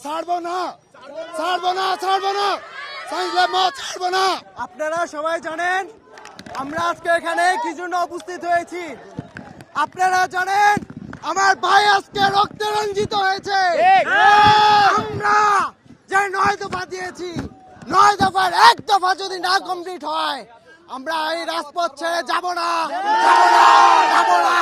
ছাড়বো না, ছাড়বো না, ছাড়বো না, ছাড়বো না। আপনারা সবাই জানেন আমরা আজকে এখানে কি জন্য উপস্থিত হয়েছি। আপনারা জানেন আমার ভাই আজকে রক্তে রঞ্জিত হয়েছে। আমরা যে 9 দফা দিয়েছি, 9 দফার 1 দফা যদি না কমপ্লিট হয় আমরা এই রাজপথ ছেড়ে যাব না, যাব না, যাব না।